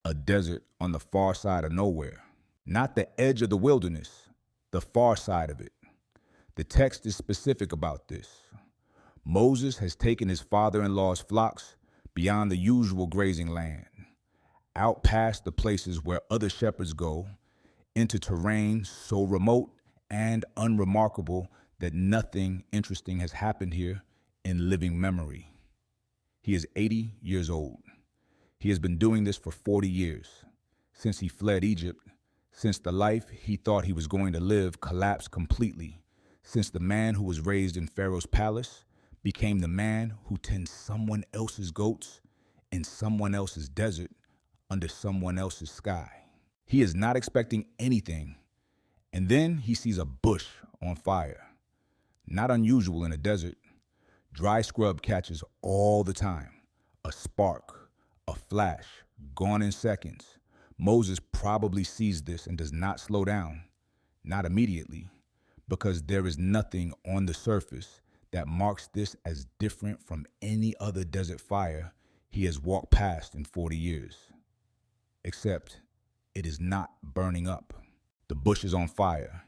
A desert on the far side of nowhere. Not the edge of the wilderness, the far side of it. The text is specific about this. Moses has taken his father-in-law's flocks beyond the usual grazing land, out past the places where other shepherds go, into terrain so remote and unremarkable that nothing interesting has happened here in living memory. He is 80 years old. He has been doing this for 40 years, since he fled Egypt, since the life he thought he was going to live collapsed completely, since the man who was raised in Pharaoh's palace became the man who tends someone else's goats in someone else's desert under someone else's sky. He is not expecting anything, and then he sees a bush on fire. Not unusual in a desert. Dry scrub catches all the time. A spark, a flash, gone in seconds. Moses probably sees this and does not slow down, not immediately, because there is nothing on the surface that marks this as different from any other desert fire he has walked past in 40 years. Except it is not burning up. The bush is on fire,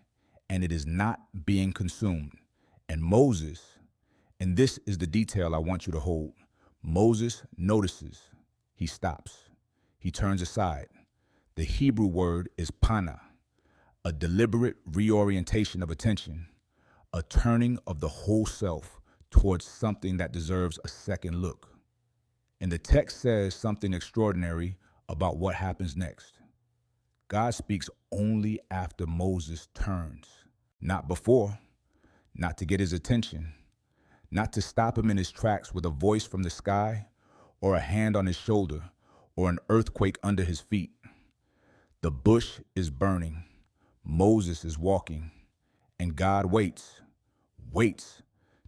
and it is not being consumed. And Moses, and this is the detail I want you to hold, Moses notices. He stops. He turns aside. The Hebrew word is pana, a deliberate reorientation of attention, a turning of the whole self towards something that deserves a second look. And the text says something extraordinary about what happens next. God speaks only after Moses turns, not before, not to get his attention, not to stop him in his tracks with a voice from the sky or a hand on his shoulder or an earthquake under his feet. The bush is burning. Moses is walking, and God waits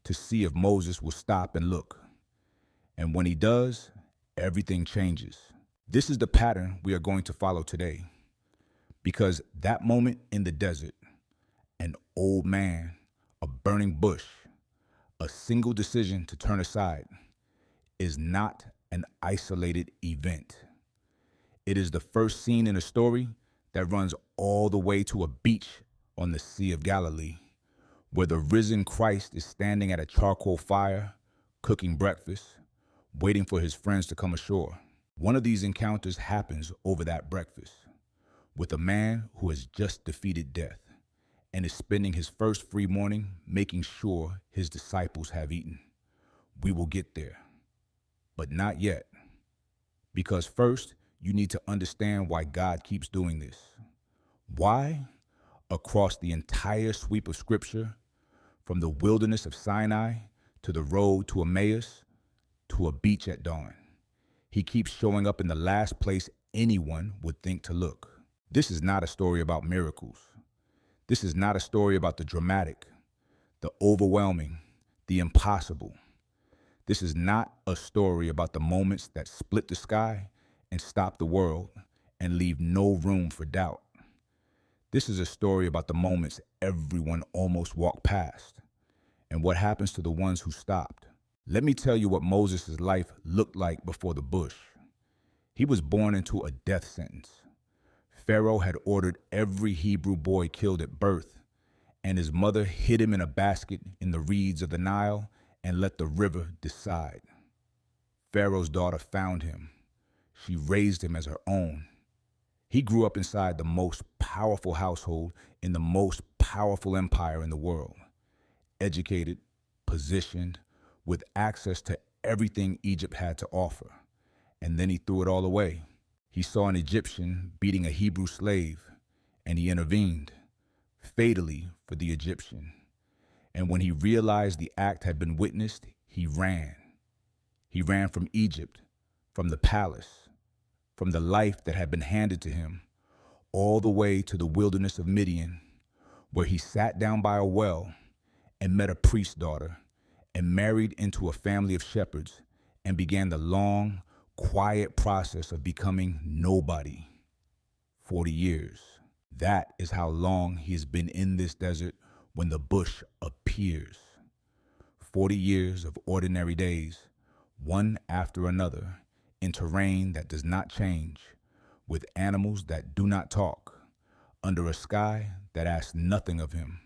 to see if Moses will stop and look. And when he does, everything changes. This is the pattern we are going to follow today. Because that moment in the desert, an old man, a burning bush, a single decision to turn aside, is not an isolated event. It is the first scene in a story that runs all the way to a beach on the Sea of Galilee, where the risen Christ is standing at a charcoal fire, cooking breakfast, waiting for his friends to come ashore. One of these encounters happens over that breakfast, with a man who has just defeated death and is spending his first free morning making sure his disciples have eaten. We will get there, but not yet, because first you need to understand why God keeps doing this. Why? Across the entire sweep of Scripture, from the wilderness of Sinai to the road to Emmaus to a beach at dawn, he keeps showing up in the last place anyone would think to look. This is not a story about miracles. This is not a story about the dramatic, the overwhelming, the impossible. This is not a story about the moments that split the sky and stop the world and leave no room for doubt. This is a story about the moments everyone almost walked past and what happens to the ones who stopped. Let me tell you what Moses' life looked like before the bush. He was born into a death sentence. Pharaoh had ordered every Hebrew boy killed at birth, and his mother hid him in a basket in the reeds of the Nile and let the river decide. Pharaoh's daughter found him. She raised him as her own. He grew up inside the most powerful household in the most powerful empire in the world, educated, positioned, with access to everything Egypt had to offer. And then he threw it all away. He saw an Egyptian beating a Hebrew slave, and he intervened, fatally for the Egyptian. And when he realized the act had been witnessed, he ran. He ran from Egypt, from the palace, from the life that had been handed to him, all the way to the wilderness of Midian, where he sat down by a well and met a priest's daughter and married into a family of shepherds and began the long, quiet process of becoming nobody. 40 years. That is how long he has been in this desert when the bush appears. 40 years of ordinary days, one after another, in terrain that does not change, with animals that do not talk, under a sky that asks nothing of him.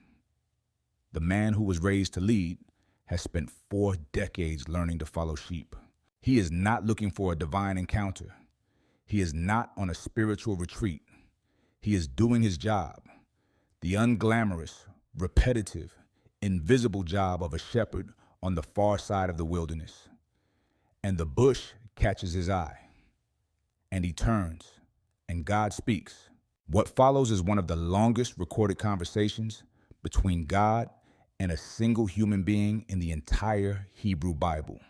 The man who was raised to lead has spent 4 decades learning to follow sheep. He is not looking for a divine encounter. He is not on a spiritual retreat. He is doing his job, the unglamorous, repetitive, invisible job of a shepherd on the far side of the wilderness. And the bush catches his eye, and he turns, and God speaks. What follows is one of the longest recorded conversations between God and a single human being in the entire Hebrew Bible.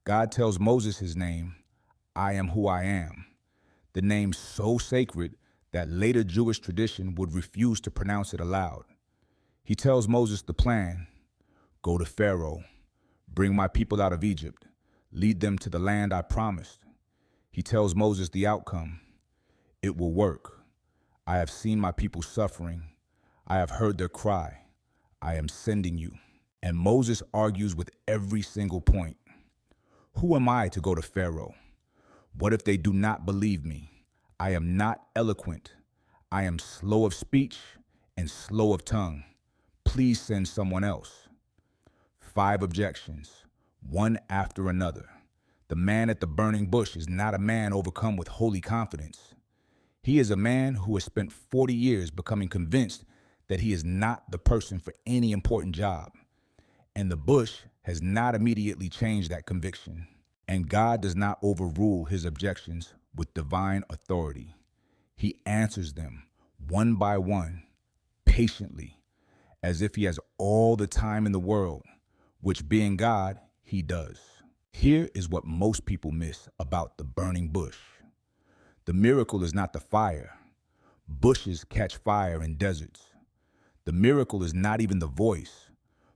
God tells Moses his name, I am who I am, the name so sacred that later Jewish tradition would refuse to pronounce it aloud. He tells Moses the plan: go to Pharaoh, bring my people out of Egypt, lead them to the land I promised. He tells Moses the outcome: it will work. I have seen my people suffering. I have heard their cry. I am sending you. And Moses argues with every single point. Who am I to go to Pharaoh? What if they do not believe me? I am not eloquent. I am slow of speech and slow of tongue. Please send someone else. 5 objections, one after another. The man at the burning bush is not a man overcome with holy confidence. He is a man who has spent 40 years becoming convinced that he is not the person for any important job. And the bush has not immediately changed that conviction. And God does not overrule his objections with divine authority. He answers them one by one, patiently, as if he has all the time in the world, which being God, he does. Here is what most people miss about the burning bush. The miracle is not the fire. Bushes catch fire in deserts. The miracle is not even the voice.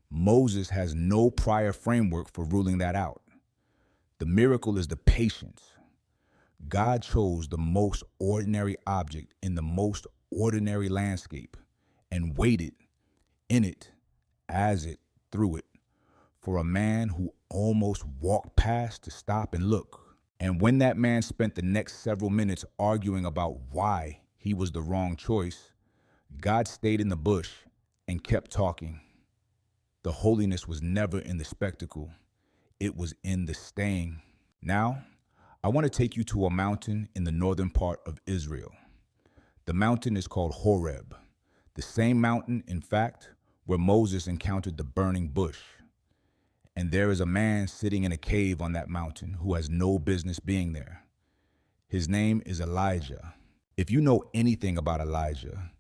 Moses has no prior framework for ruling that out. The miracle is the patience. God chose the most ordinary object in the most ordinary landscape and waited in it, as it, through it, for a man who almost walked past to stop and look. And when that man spent the next several minutes arguing about why he was the wrong choice, God stayed in the bush and kept talking. The holiness was never in the spectacle. It was in the staying. Now, I want to take you to a mountain in the northern part of Israel. The mountain is called Horeb, the same mountain, in fact, where Moses encountered the burning bush. And there is a man sitting in a cave on that mountain who has no business being there. His name is Elijah. If you know anything about Elijah,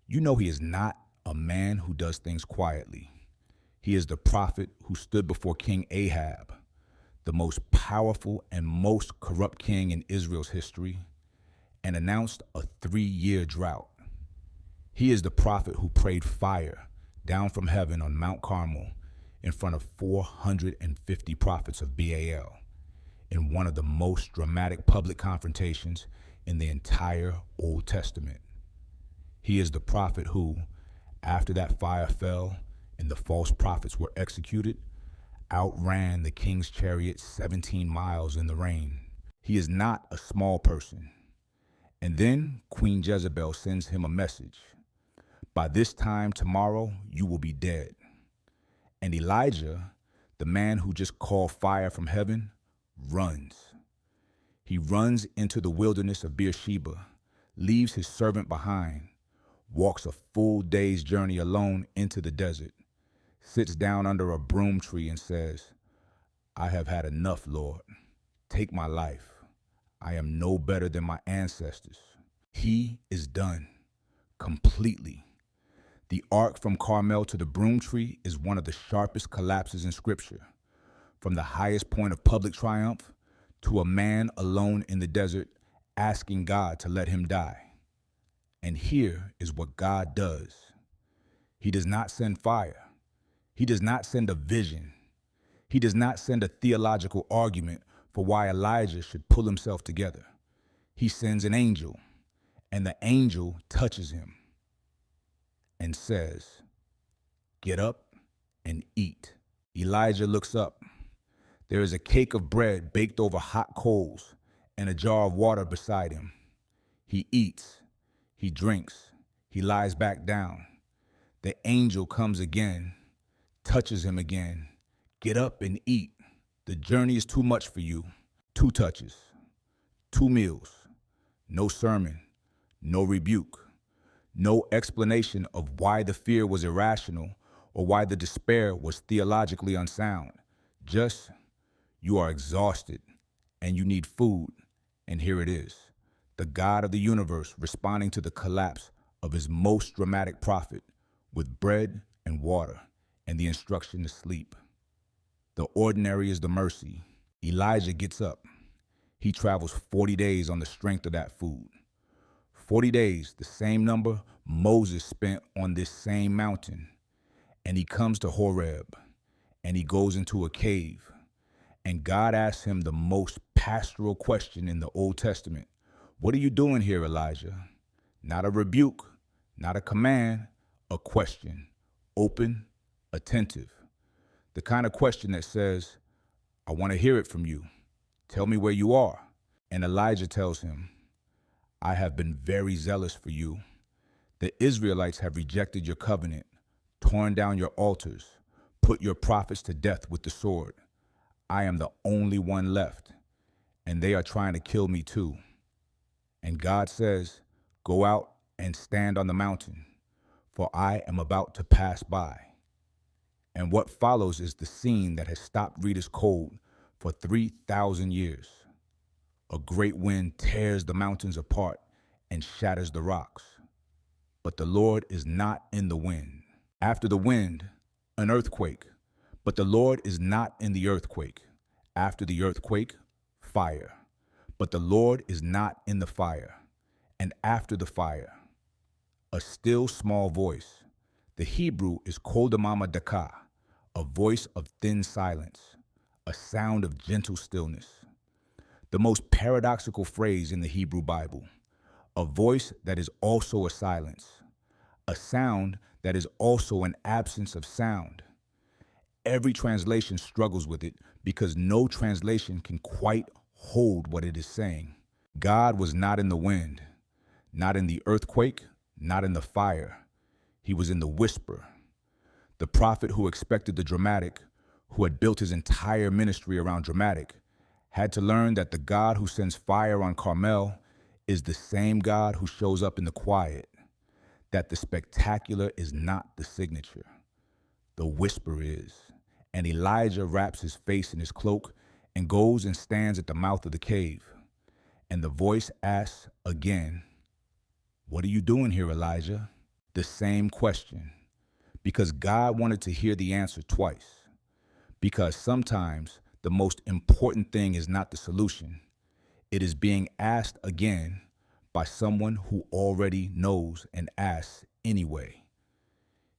you know he is not a man who does things quietly. He is the prophet who stood before King Ahab, the most powerful and most corrupt king in Israel's history, and announced a 3-year drought. He is the prophet who prayed fire down from heaven on Mount Carmel in front of 450 prophets of Baal in one of the most dramatic public confrontations in the entire Old Testament. He is the prophet who, after that fire fell and the false prophets were executed, outran the king's chariot 17 miles in the rain. He is not a small person. And then Queen Jezebel sends him a message. By this time tomorrow, you will be dead. And Elijah, the man who just called fire from heaven, runs. He runs into the wilderness of Beersheba, leaves his servant behind, walks a full day's journey alone into the desert, sits down under a broom tree and says, I have had enough, Lord. Take my life. I am no better than my ancestors. He is done completely. The arc from Carmel to the broom tree is one of the sharpest collapses in Scripture, from the highest point of public triumph to a man alone in the desert asking God to let him die. And here is what God does. He does not send fire. He does not send a vision. He does not send a theological argument for why Elijah should pull himself together. He sends an angel, and the angel touches him and says, get up and eat. Elijah looks up. There is a cake of bread baked over hot coals and a jar of water beside him. He eats, he drinks, he lies back down. The angel comes again, touches him again. Get up and eat. The journey is too much for you. 2 touches, 2 meals, no sermon, no rebuke, no explanation of why the fear was irrational or why the despair was theologically unsound. Just, you are exhausted and you need food, and here it is. The God of the universe responding to the collapse of his most dramatic prophet with bread and water and the instruction to sleep. The ordinary is the mercy. Elijah gets up. He travels 40 days on the strength of that food. 40 days, the same number Moses spent on this same mountain. And he comes to Horeb, and he goes into a cave. And God asks him the most pastoral question in the Old Testament. What are you doing here, Elijah? Not a rebuke, not a command, a question. Open, attentive. The kind of question that says, I want to hear it from you. Tell me where you are. And Elijah tells him, I have been very zealous for you. The Israelites have rejected your covenant, torn down your altars, put your prophets to death with the sword. I am the only one left, and they are trying to kill me too. And God says, go out and stand on the mountain, for I am about to pass by. And what follows is the scene that has stopped readers cold for 3,000 years. A great wind tears the mountains apart and shatters the rocks. But the Lord is not in the wind. After the wind, an earthquake. But the Lord is not in the earthquake. After the earthquake, fire. But the Lord is not in the fire. And after the fire, a still small voice. The Hebrew is kol damama daka, a voice of thin silence, a sound of gentle stillness. The most paradoxical phrase in the Hebrew Bible, a voice that is also a silence, a sound that is also an absence of sound. Every translation struggles with it because no translation can quite hold what it is saying. God was not in the wind, not in the earthquake, not in the fire. He was in the whisper. The prophet who expected the dramatic, who had built his entire ministry around dramatic, had to learn that the God who sends fire on Carmel is the same God who shows up in the quiet, that the spectacular is not the signature. The whisper is. And Elijah wraps his face in his cloak and goes and stands at the mouth of the cave. And the voice asks again, what are you doing here, Elijah? The same question. Because God wanted to hear the answer twice. Because sometimes the most important thing is not the solution. It is being asked again by someone who already knows and asks anyway.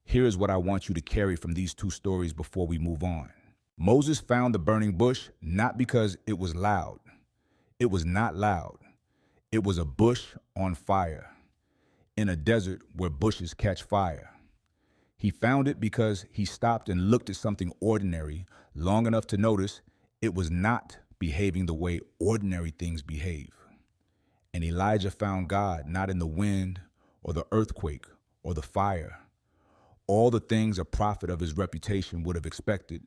Here is what I want you to carry from these 2 stories before we move on. Moses found the burning bush not because it was loud. It was not loud. It was a bush on fire in a desert where bushes catch fire. He found it because he stopped and looked at something ordinary long enough to notice it was not behaving the way ordinary things behave. And Elijah found God not in the wind or the earthquake or the fire, all the things a prophet of his reputation would have expected,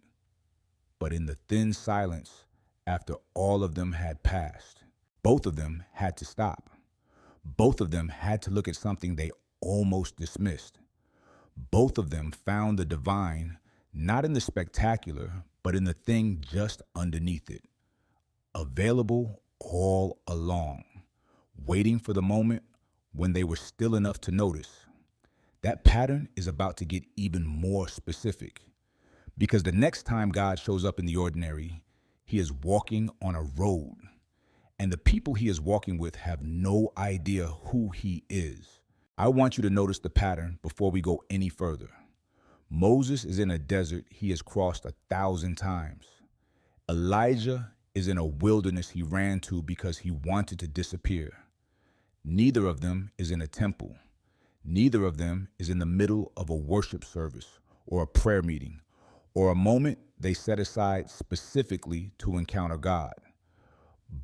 but in the thin silence after all of them had passed. Both of them had to stop. Both of them had to look at something they almost dismissed. Both of them found the divine not in the spectacular, but in the thing just underneath it, available all along, waiting for the moment when they were still enough to notice. That pattern is about to get even more specific, because the next time God shows up in the ordinary, he is walking on a road, and the people he is walking with have no idea who he is. I want you to notice the pattern before we go any further. Moses is in a desert he has crossed 1,000 times. Elijah is in a wilderness he ran to because he wanted to disappear. Neither of them is in a temple. Neither of them is in the middle of a worship service or a prayer meeting or a moment they set aside specifically to encounter God.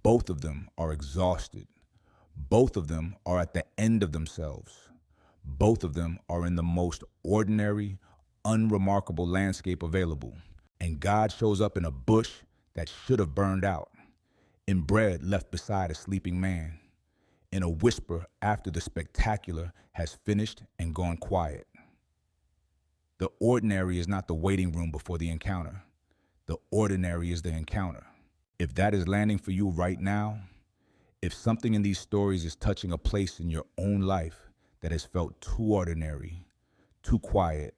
Both of them are exhausted. Both of them are at the end of themselves. Both of them are in the most ordinary, unremarkable landscape available. And God shows up in a bush that should have burned out, in bread left beside a sleeping man, in a whisper after the spectacular has finished and gone quiet. The ordinary is not the waiting room before the encounter. The ordinary is the encounter. If that is landing for you right now, if something in these stories is touching a place in your own life that has felt too ordinary, too quiet,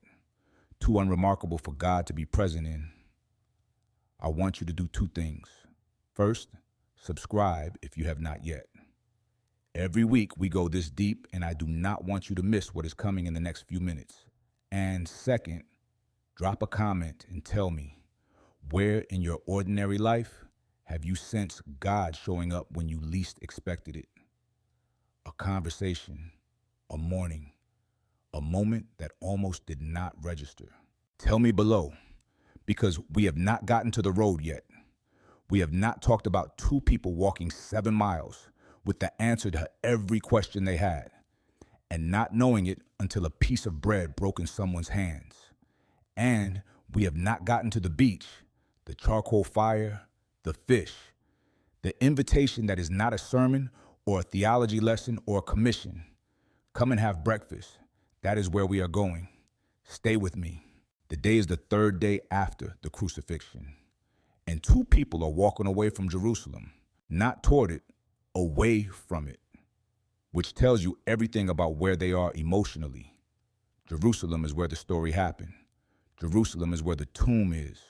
too unremarkable for God to be present in, I want you to do two things. First, subscribe if you have not yet. Every week we go this deep, and I do not want you to miss what is coming in the next few minutes. And second, drop a comment and tell me, where in your ordinary life have you sensed God showing up when you least expected it? A conversation, a morning, a moment that almost did not register. Tell me below, because we have not gotten to the road yet. We have not talked about two people walking 7 miles with the answer to every question they had, and not knowing it until a piece of bread broke in someone's hands. And we have not gotten to the beach, the charcoal fire, the fish, the invitation that is not a sermon or a theology lesson or a commission. Come and have breakfast. That is where we are going. Stay with me. The day is the third day after the crucifixion, and two people are walking away from Jerusalem, not toward it, away from it, which tells you everything about where they are emotionally. Jerusalem is where the story happened. Jerusalem is where the tomb is,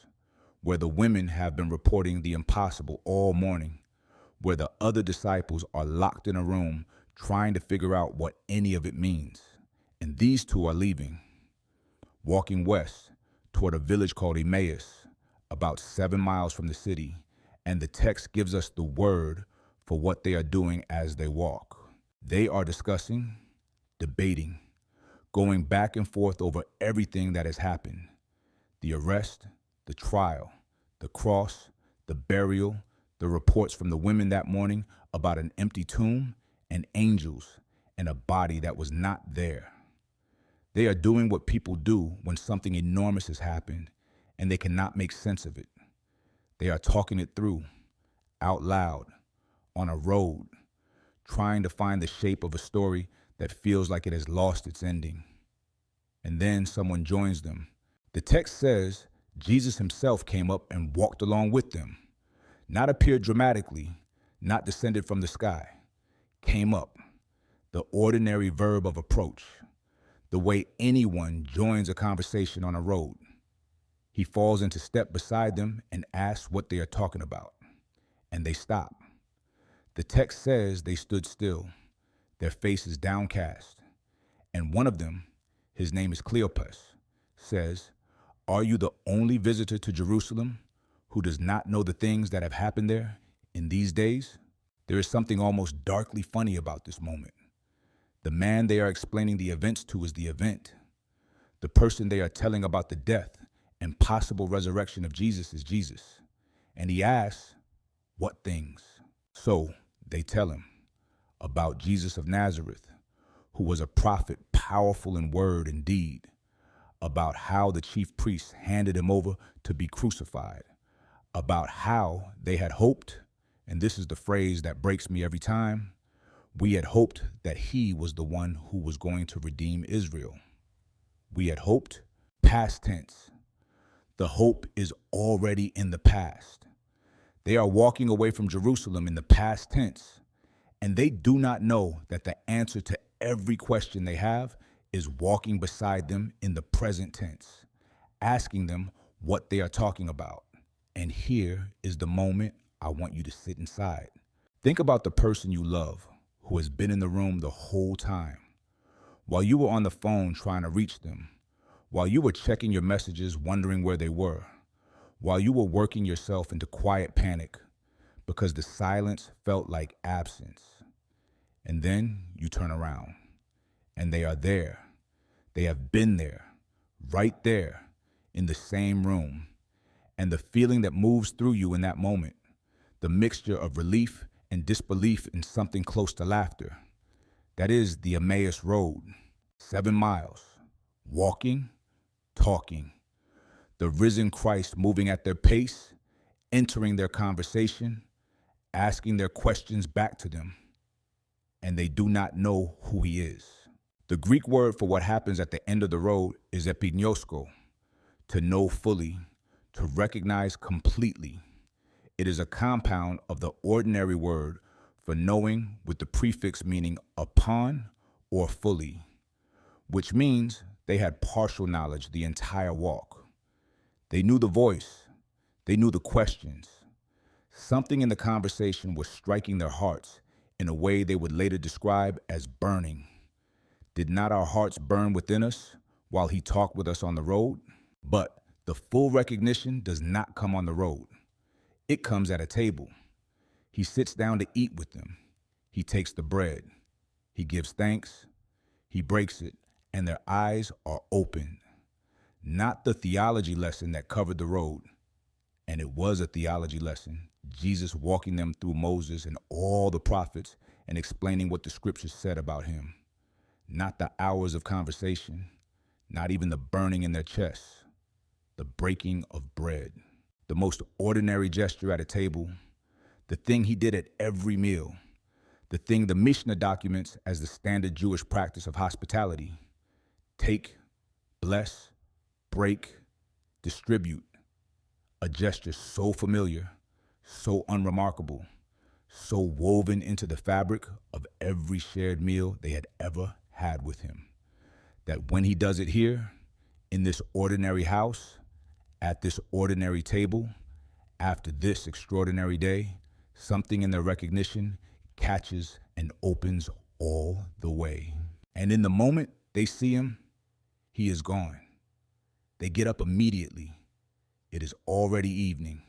where the women have been reporting the impossible all morning, where the other disciples are locked in a room trying to figure out what any of it means. And these two are leaving, walking west toward a village called Emmaus, about 7 miles from the city, and the text gives us the word for what they are doing as they walk. They are discussing, debating, going back and forth over everything that has happened. The arrest, the trial, the cross, the burial, the reports from the women that morning about an empty tomb and angels and a body that was not there. They are doing what people do when something enormous has happened and they cannot make sense of it. They are talking it through, out loud, on a road, trying to find the shape of a story that feels like it has lost its ending. And then someone joins them. The text says Jesus himself came up and walked along with them, not appeared dramatically, not descended from the sky, came up, the ordinary verb of approach, the way anyone joins a conversation on a road. He falls into step beside them and asks what they are talking about, and they stop. The text says they stood still, their faces downcast, and one of them, his name is Cleopas, says, "Are you the only visitor to Jerusalem who does not know the things that have happened there in these days?" There is something almost darkly funny about this moment. The man they are explaining the events to is the event. The person they are telling about the death and possible resurrection of Jesus is Jesus. And he asks, what things? So they tell him about Jesus of Nazareth, who was a prophet powerful in word and deed, about how the chief priests handed him over to be crucified, about how they had hoped, and this is the phrase that breaks me every time, we had hoped that he was the one who was going to redeem Israel. We had hoped, past tense. The hope is already in the past. They are walking away from Jerusalem in the past tense, and they do not know that the answer to every question they have is walking beside them in the present tense, asking them what they are talking about. And here is the moment I want you to sit inside. Think about the person you love who has been in the room the whole time, while you were on the phone trying to reach them, while you were checking your messages wondering where they were, while you were working yourself into quiet panic because the silence felt like absence. And then you turn around and they are there. They have been there, right there, in the same room. And the feeling that moves through you in that moment, the mixture of relief and disbelief in something close to laughter. That is the Emmaus road. 7 miles. Walking, talking. The risen Christ moving at their pace, entering their conversation, asking their questions back to them. And they do not know who he is. The Greek word for what happens at the end of the road is epignosko, to know fully, to recognize completely. It is a compound of the ordinary word for knowing with the prefix meaning upon or fully, which means they had partial knowledge the entire walk. They knew the voice. They knew the questions. Something in the conversation was striking their hearts in a way they would later describe as burning. Did not our hearts burn within us while he talked with us on the road? But the full recognition does not come on the road. It comes at a table. He sits down to eat with them. He takes the bread. He gives thanks. He breaks it, and their eyes are open. Not the theology lesson that covered the road. And it was a theology lesson, Jesus walking them through Moses and all the prophets and explaining what the scriptures said about him. Not the hours of conversation, not even the burning in their chests, the breaking of bread. The most ordinary gesture at a table, the thing he did at every meal, the thing the Mishnah documents as the standard Jewish practice of hospitality. Take, bless, break, distribute. A gesture so familiar, so unremarkable, so woven into the fabric of every shared meal they had ever had with him, that when he does it here, in this ordinary house, at this ordinary table, after this extraordinary day, something in their recognition catches and opens all the way. And in the moment they see him, he is gone. They get up immediately. It is already evening.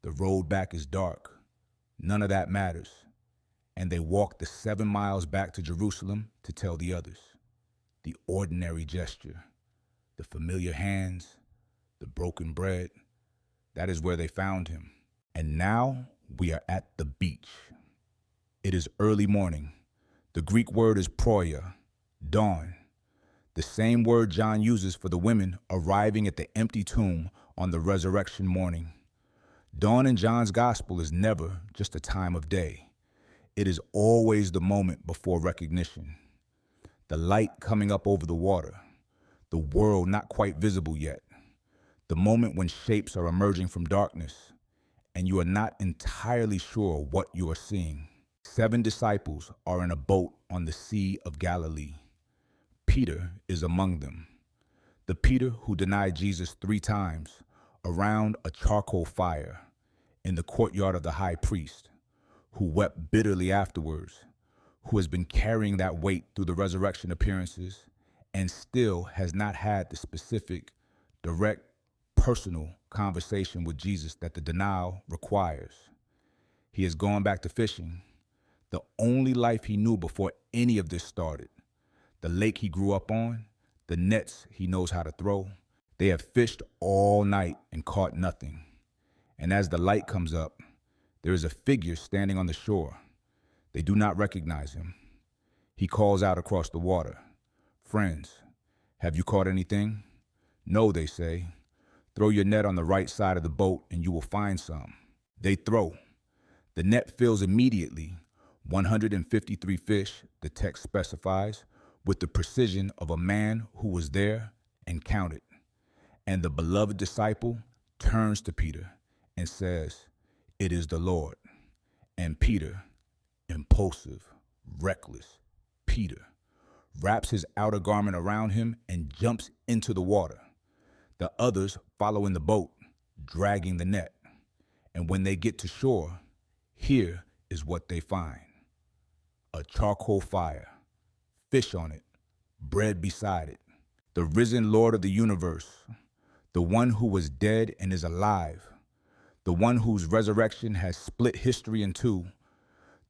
The road back is dark. None of that matters. And they walk the 7 miles back to Jerusalem to tell the others. The ordinary gesture, the familiar hands, the broken bread, that is where they found him. And now we are at the beach. It is early morning. The Greek word is proia, dawn. The same word John uses for the women arriving at the empty tomb on the resurrection morning. Dawn in John's gospel is never just a time of day. It is always the moment before recognition. The light coming up over the water. The world not quite visible yet. The moment when shapes are emerging from darkness and you are not entirely sure what you are seeing. 7 disciples are in a boat on the Sea of Galilee. Peter is among them. The Peter who denied Jesus 3 times around a charcoal fire in the courtyard of the high priest, who wept bitterly afterwards, who has been carrying that weight through the resurrection appearances and still has not had the specific, direct, personal conversation with Jesus that the denial requires. He has gone back to fishing, the only life he knew before any of this started. The lake he grew up on, the nets he knows how to throw. They have fished all night and caught nothing. And as the light comes up, there is a figure standing on the shore. They do not recognize him. He calls out across the water, "Friends, have you caught anything?" "No," they say. "Throw your net on the right side of the boat and you will find some." They throw. The net fills immediately, 153 fish, the text specifies, with the precision of a man who was there and counted. And the beloved disciple turns to Peter and says, "It is the Lord." And Peter, impulsive, reckless, Peter, wraps his outer garment around him and jumps into the water. The others follow in the boat, dragging the net. And when they get to shore, here is what they find. A charcoal fire, fish on it, bread beside it. The risen Lord of the universe, the one who was dead and is alive, the one whose resurrection has split history in two,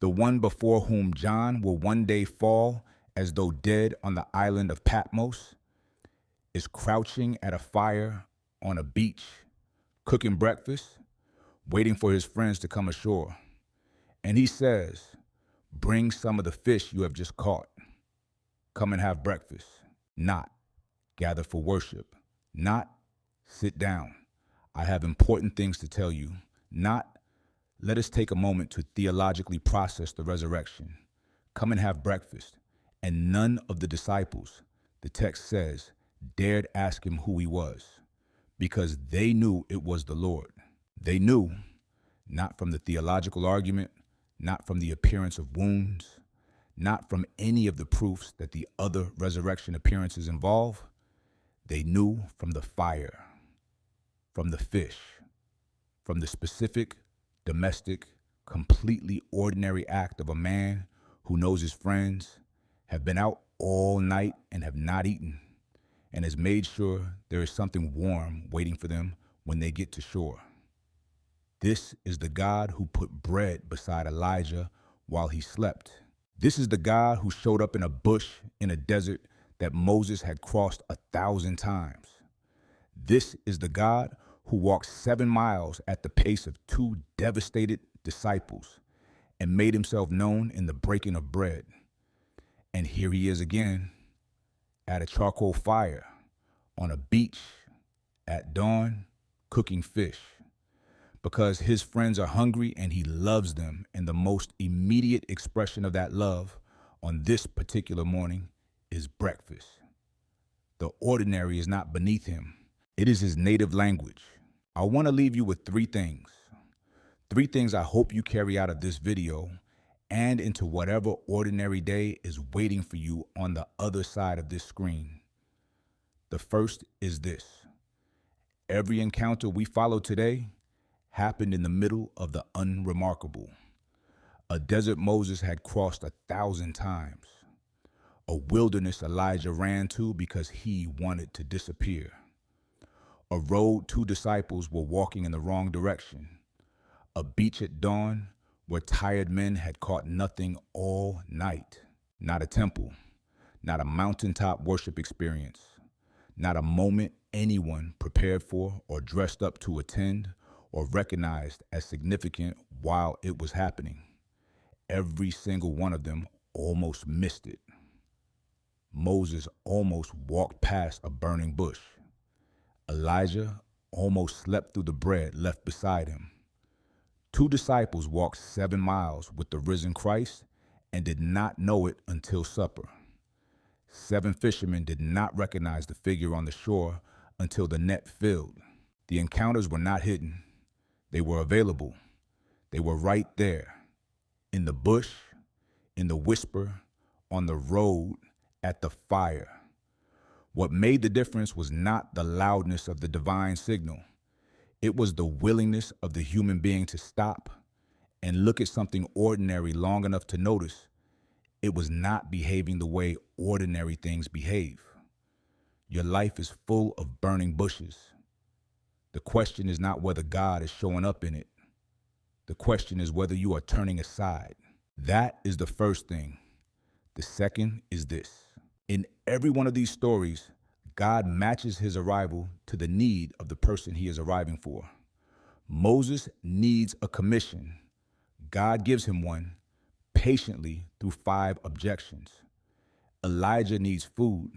the one before whom John will one day fall as though dead on the island of Patmos, is crouching at a fire on a beach, cooking breakfast, waiting for his friends to come ashore. And he says, bring some of the fish you have just caught. Come and have breakfast. Not gather for worship. Not sit down. I have important things to tell you. Not let us take a moment to theologically process the resurrection. Come and have breakfast. And none of the disciples, the text says, dared ask him who he was, because they knew it was the Lord. They knew, not from the theological argument, not from the appearance of wounds, not from any of the proofs that the other resurrection appearances involve. They knew from the fire, from the fish, from the specific, domestic, completely ordinary act of a man who knows his friends have been out all night and have not eaten, and has made sure there is something warm waiting for them when they get to shore. This is the God who put bread beside Elijah while he slept. This is the God who showed up in a bush in a desert that Moses had crossed 1,000 times. This is the God who walked 7 miles at the pace of 2 devastated disciples and made himself known in the breaking of bread. And here he is again at a charcoal fire on a beach at dawn cooking fish, because his friends are hungry and he loves them, and the most immediate expression of that love on this particular morning is breakfast. The ordinary is not beneath him. It is his native language. I want to leave you with 3 things. 3 things I hope you carry out of this video and into whatever ordinary day is waiting for you on the other side of this screen. The first is this: every encounter we follow today happened in the middle of the unremarkable. A desert Moses had crossed 1,000 times. A wilderness Elijah ran to because he wanted to disappear. A road 2 disciples were walking in the wrong direction. A beach at dawn where tired men had caught nothing all night. Not a temple, not a mountaintop worship experience, not a moment anyone prepared for or dressed up to attend or recognized as significant while it was happening. Every single one of them almost missed it. Moses almost walked past a burning bush. Elijah almost slept through the bread left beside him. 2 disciples walked 7 miles with the risen Christ and did not know it until supper. 7 fishermen did not recognize the figure on the shore until the net filled. The encounters were not hidden. They were available. They were right there, in the bush, in the whisper, on the road, at the fire. What made the difference was not the loudness of the divine signal. It was the willingness of the human being to stop and look at something ordinary long enough to notice it was not behaving the way ordinary things behave. Your life is full of burning bushes. The question is not whether God is showing up in it. The question is whether you are turning aside. That is the first thing. The second is this: in every one of these stories, God matches his arrival to the need of the person he is arriving for. Moses needs a commission. God gives him one patiently through 5 objections. Elijah needs food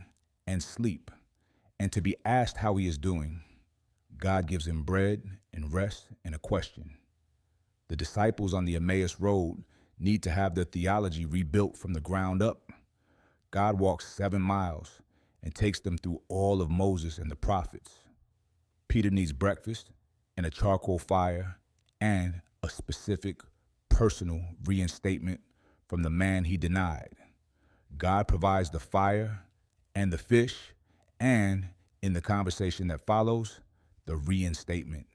and sleep, and to be asked how he is doing. God gives him bread and rest and a question. The disciples on the Emmaus road need to have their theology rebuilt from the ground up. God walks 7 miles and takes them through all of Moses and the prophets. Peter needs breakfast and a charcoal fire and a specific personal reinstatement from the man he denied. God provides the fire and the fish, and in the conversation that follows, the reinstatement.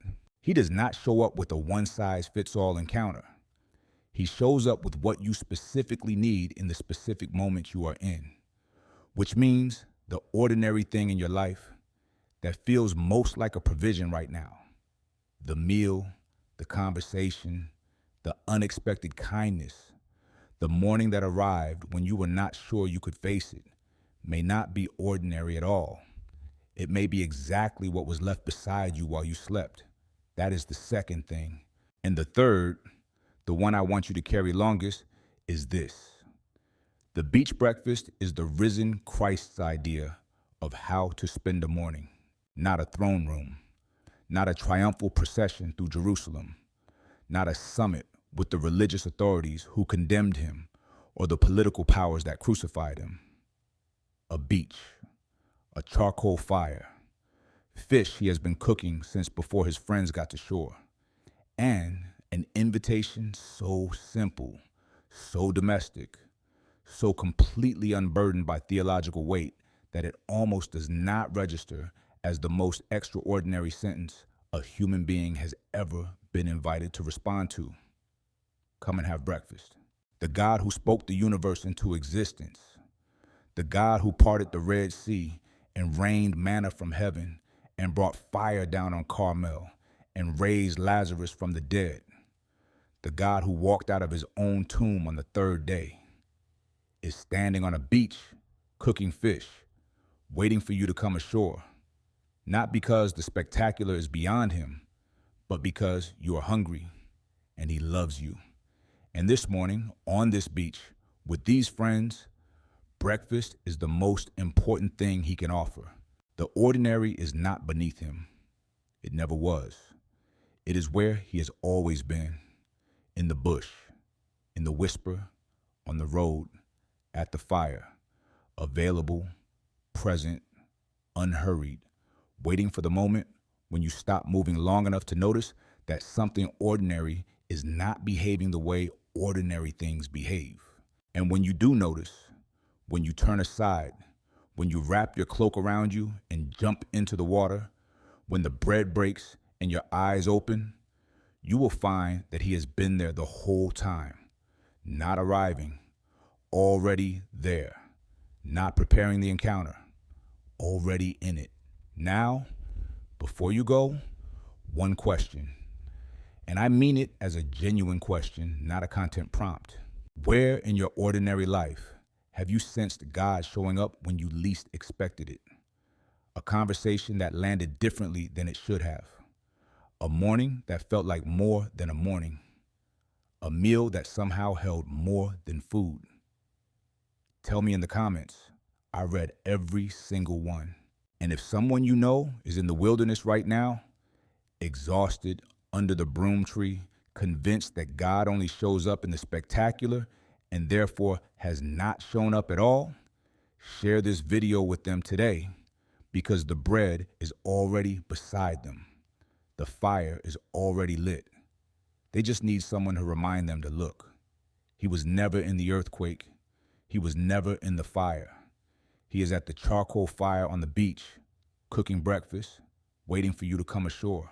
He does not show up with a one-size-fits-all encounter. He shows up with what you specifically need in the specific moment you are in, which means the ordinary thing in your life that feels most like a provision right now. The meal, the conversation, the unexpected kindness, the morning that arrived when you were not sure you could face it, may not be ordinary at all. It may be exactly what was left beside you while you slept. That is the second thing. And the the one I want you to carry longest, is this. The beach breakfast is the risen Christ's idea of how to spend a morning, not a throne room, not a triumphal procession through Jerusalem, not a summit with the religious authorities who condemned him or the political powers that crucified him. A beach, a charcoal fire, fish he has been cooking since before his friends got to shore, and an invitation so simple, so domestic, so completely unburdened by theological weight that it almost does not register as the most extraordinary sentence a human being has ever been invited to respond to. Come and have breakfast. The God who spoke the universe into existence, the God who parted the Red Sea and rained manna from heaven and brought fire down on Carmel and raised Lazarus from the dead, the God who walked out of his own tomb on the third day, is standing on a beach cooking fish, waiting for you to come ashore, not because the spectacular is beyond him, but because you are hungry and he loves you. And this morning, on this beach, with these friends, breakfast is the most important thing he can offer. The ordinary is not beneath him. It never was. It is where he has always been, in the bush, in the whisper, on the road, at the fire, available, present, unhurried, waiting for the moment when you stop moving long enough to notice that something ordinary is not behaving the way ordinary things behave. And when you do notice, when you turn aside, when you wrap your cloak around you and jump into the water, when the bread breaks and your eyes open, you will find that he has been there the whole time, not arriving, already there, not preparing the encounter, already in it. Now, before you go, one question. And I mean it as a genuine question, not a content prompt. Where in your ordinary life have you sensed God showing up when you least expected it? A conversation that landed differently than it should have. A morning that felt like more than a morning. A meal that somehow held more than food. Tell me in the comments. I read every single one. And if someone you know is in the wilderness right now, exhausted, under the broom tree, convinced that God only shows up in the spectacular and therefore has not shown up at all, share this video with them today, because the bread is already beside them. The fire is already lit. They just need someone to remind them to look. He was never in the earthquake. He was never in the fire. He is at the charcoal fire on the beach, cooking breakfast, waiting for you to come ashore.